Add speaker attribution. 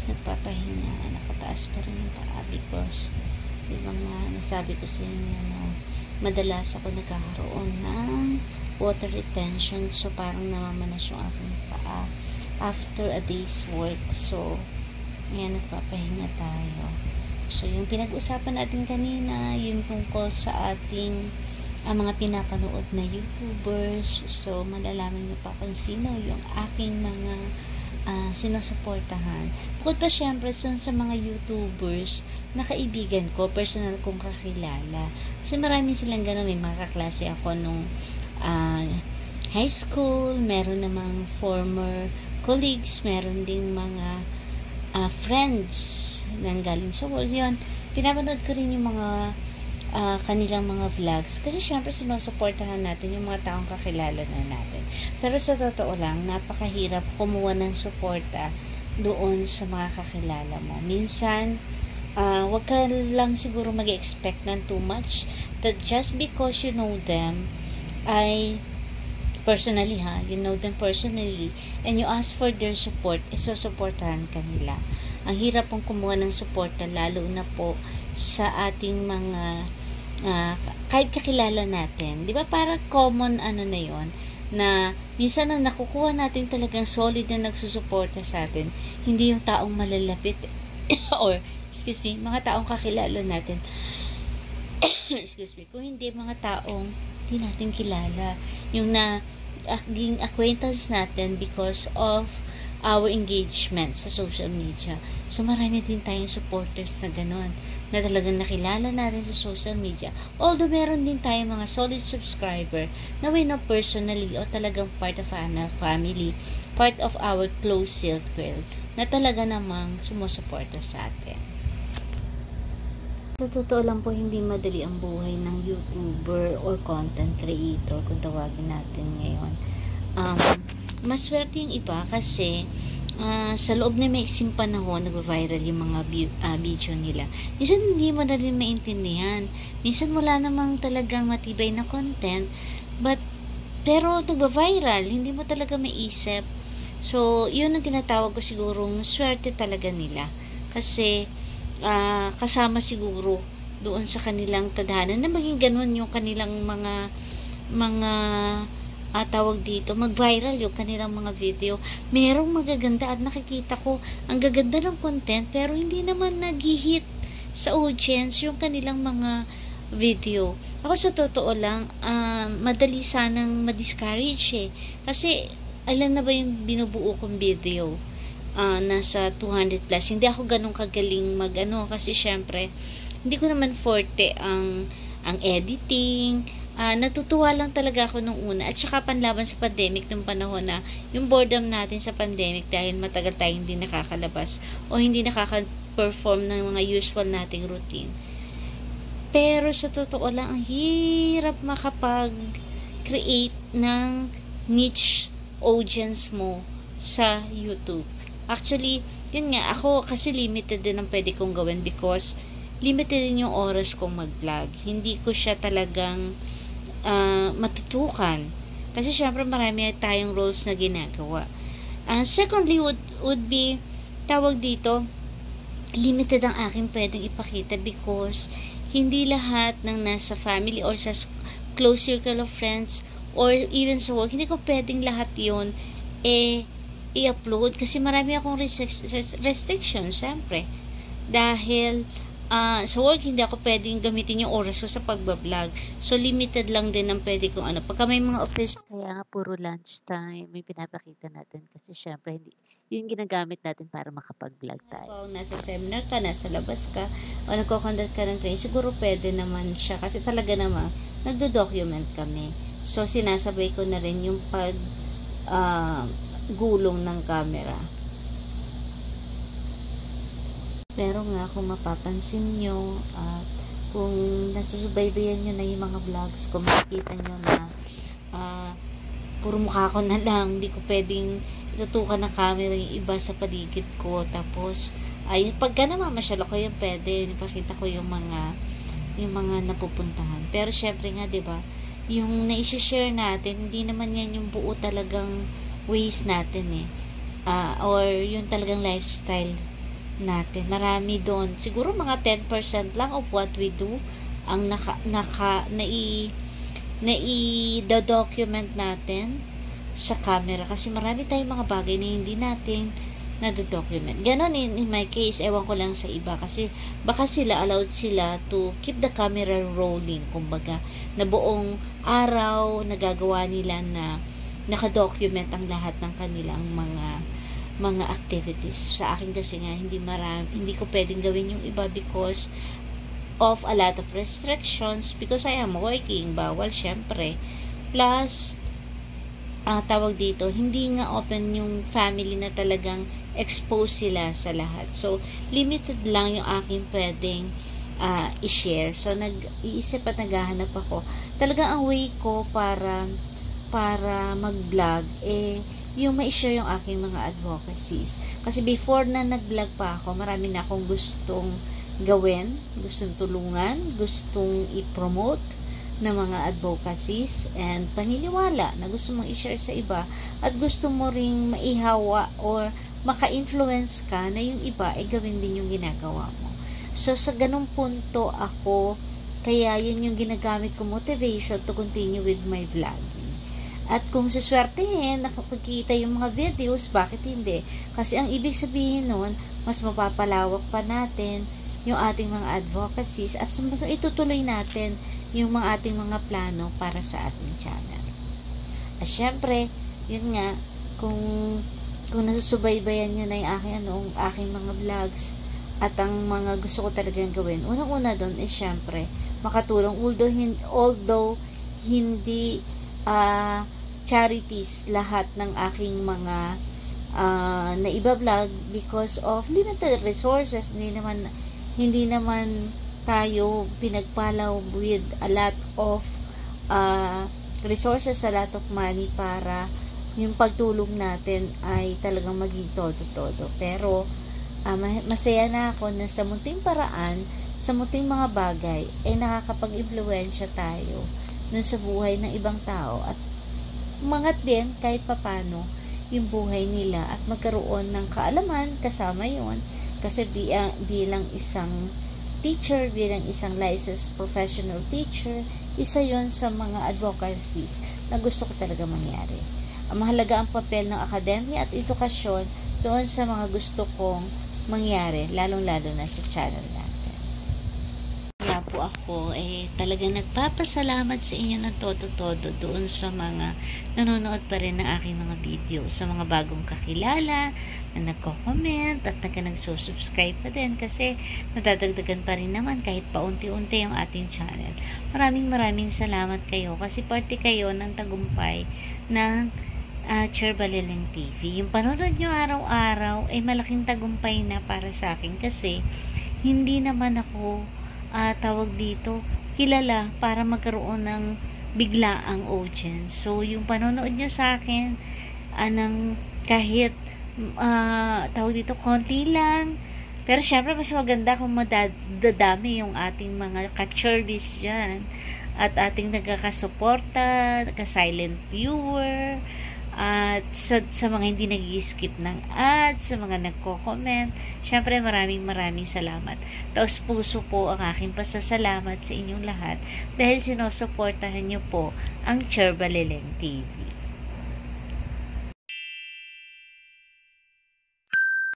Speaker 1: guys, nagpapahinga. Nakataas pa rin yung paa because di ba nga nasabi ko sa inyo na madalas ako nagkakaroon ng water retention, so parang namamanas yung aking paa after a day's work. So ayan, nagpapahinga tayo. So yung pinag-usapan natin kanina, yung tungkol sa ating mga pinapanood na YouTubers. So malalaman niyo pa kung sino yung aking mga sinusuportahan. Bukod pa syempre sa mga YouTubers na kaibigan ko, personal kong kakilala. Kasi marami silang gano'n. May mga kaklase ako nung high school, meron namang former colleagues, meron ding mga friends nang galing sa world. Yun, pinapanood ko rin yung mga kanilang mga vlogs. Kasi syempre sinusuportahan natin yung mga taong kakilala na natin. Pero sa totoo lang, napakahirap kumuha ng suporta doon sa mga kakilala mo. Minsan, wag ka lang siguro mag-expect ng too much, that just because you know them, personally you know them personally, and you ask for their support, isusuportahan ka nila. Ang hirap pong kumuha ng suporta, lalo na po sa ating mga kahit kakilala natin. Di ba parang common na yon, na minsan ang nakukuha natin talagang solid na nagsusuporta sa atin, hindi yung taong malalapit or, mga taong kakilala natin. Kung hindi mga taong hindi natin kilala, yung naging acquaintance natin because of our engagement sa social media. So marami din tayong supporters na ganun, na talagang nakilala natin sa social media. Although meron din tayong mga solid subscriber na we know personally o talagang part of our family, part of our close circle, na talaga namang sumusuporta sa atin. Sa totoo lang po, hindi madali ang buhay ng YouTuber or content creator kung tawagin natin ngayon. Maswerte yung iba kasi sa loob na maiksing panahon nag-viral yung mga video nila. Minsan hindi mo na rin maintindihan. Minsan wala namang talagang matibay na content, pero nag-viral, hindi mo talaga maisip. So yun ang tinatawag ko sigurong swerte talaga nila. Kasi kasama siguro doon sa kanilang tadhana na maging ganun yung kanilang mga tawag dito, mag-viral yung kanilang mga video. Merong magaganda at nakikita ko ang gaganda ng content, pero hindi naman nag-hit sa audience yung kanilang mga video. Ako sa totoo lang, madali sanang ma-discourage kasi alam na ba yung binubuo kong video? Nasa 200 plus. Hindi ako ganun kagaling kasi syempre hindi ko naman forte ang editing. Natutuwa lang talaga ako nung una, at saka panlaban sa pandemic nung panahon na yung boredom natin sa pandemic dahil matagal tayong hindi nakakalabas o hindi nakaka-perform ng mga usual nating routine. Pero sa totoo lang, ang hirap makapag-create ng niche audience mo sa YouTube. Actually, yun nga, ako kasi limited din ang pwede kong gawin because limited din yung oras kong mag-vlog. Hindi ko siya talagang matutukan. Kasi syempre marami tayong roles na ginagawa. Secondly would be, tawag dito, limited ang aking pwedeng ipakita because hindi lahat ng nasa family or sa close circle of friends or even sa work, hindi ko pwedeng lahat yun i-upload kasi marami akong restrictions syempre. Dahil sa work, hindi ako pwedeng gamitin yung oras ko sa pagbablog. So, limited lang din ang pwede kong Pagka may mga occasion, kaya nga puro lunchtime, may pinapakita natin. Kasi syempre, yung ginagamit natin para makapag-vlog tayo. Kung nasa seminar ka, nasa labas ka, o nagko-conduct ka ng training, siguro pwede naman siya. Kasi talaga naman, nagdo-document kami. So, sinasabay ko na rin yung gulong ng camera. Pero nga, kung mapapansin nyo at kung nasusubaybayan nyo na yung mga vlogs ko, makikita nyo na puro mukha ko na lang, hindi ko pwedeng itutukan ng camera yung iba sa paligid ko. Tapos pagka namamasyal ako, yung pwede ipakita ko yung mga napupuntahan. Pero syempre nga, diba, yung na-share natin, hindi naman yan yung buo talagang ways natin or yung talagang lifestyle natin. Marami doon. Siguro mga 10% lang of what we do ang nai-document natin sa camera. Kasi marami tayong mga bagay na hindi natin na-document. Ganon in my case, ewan ko lang sa iba. Kasi baka allowed sila to keep the camera rolling. Kumbaga, na buong araw, nagagawa nila na naka-document ang lahat ng kanilang mga activities. Sa akin kasi nga, hindi ko pwedeng gawin yung iba because of a lot of restrictions because I am working. Bawal, syempre. Plus, tawag dito, hindi nga open yung family na talagang expose sila sa lahat. So, limited lang yung aking pwedeng i-share. So, nag-iisip at naghahanap ako. Talagang ang way ko para mag-vlog, yung ma-share yung aking mga advocacies. Kasi before na nag-vlog pa ako, marami na akong gustong gawin, gustong tulungan, gustong i-promote na mga advocacies and paniniwala na gusto mong i-share sa iba at gusto mo ring maihawa or maka-influence ka na yung iba ay gawin din yung ginagawa mo. So, sa ganung punto ako, kaya yun yung ginagamit ko motivation to continue with my vlogging. At kung siswertehin, nakapagkita yung mga videos, bakit hindi? Kasi ang ibig sabihin nun, mas mapapalawak pa natin yung ating mga advocacies at itutuloy natin yung mga ating mga plano para sa ating channel. At syempre, yun nga, kung nasusubaybayan nyo na yung aking mga vlogs at ang mga gusto ko talagang gawin, unang-una doon is syempre, makatulong, although hindi charities lahat ng aking mga na iba-vlog because of limited resources. Hindi naman tayo pinagpalaw with a lot of resources, a lot of money para yung pagtulong natin ay talagang maging todo-todo. Pero masaya na ako na sa munting paraan, sa munting mga bagay, ay nakakapag-impluwensya tayo nun sa buhay ng ibang tao at umangat din kahit papano yung buhay nila at magkaroon ng kaalaman kasama yon. Kasi bilang isang teacher, bilang isang licensed professional teacher, isa yon sa mga advocacies na gusto ko talaga mangyari. Ang mahalaga ang papel ng akademya at edukasyon doon sa mga gusto kong mangyari, lalong-lalo na sa channel natin. Kaya po ako, talagang nagpapasalamat sa inyo ng todo-todo doon sa mga nanonood pa rin ng aking mga video, sa mga bagong kakilala na nagko-comment at nagsusubscribe pa din kasi nadadagdagan pa rin naman kahit paunti-unti yung ating channel. Maraming salamat kayo kasi parte kayo ng tagumpay ng Cherbaliling TV. Yung panonood nyo araw-araw ay malaking tagumpay na para sa akin kasi hindi naman ako tawag dito kilala para magkaroon ng biglaang audience. So, yung panonood nyo sa akin ng kahit tawag dito konti lang, pero syempre mas maganda kung madadami yung ating mga ka-cherbis dyan at ating nagkakasuporta, nagka-silent viewer, at sa mga hindi nag-skip ng ads, sa mga nagko-comment, syempre maraming salamat. Taos puso po ang aking pasasalamat sa inyong lahat dahil sinusuportahan nyo po ang Cherbaliling TV.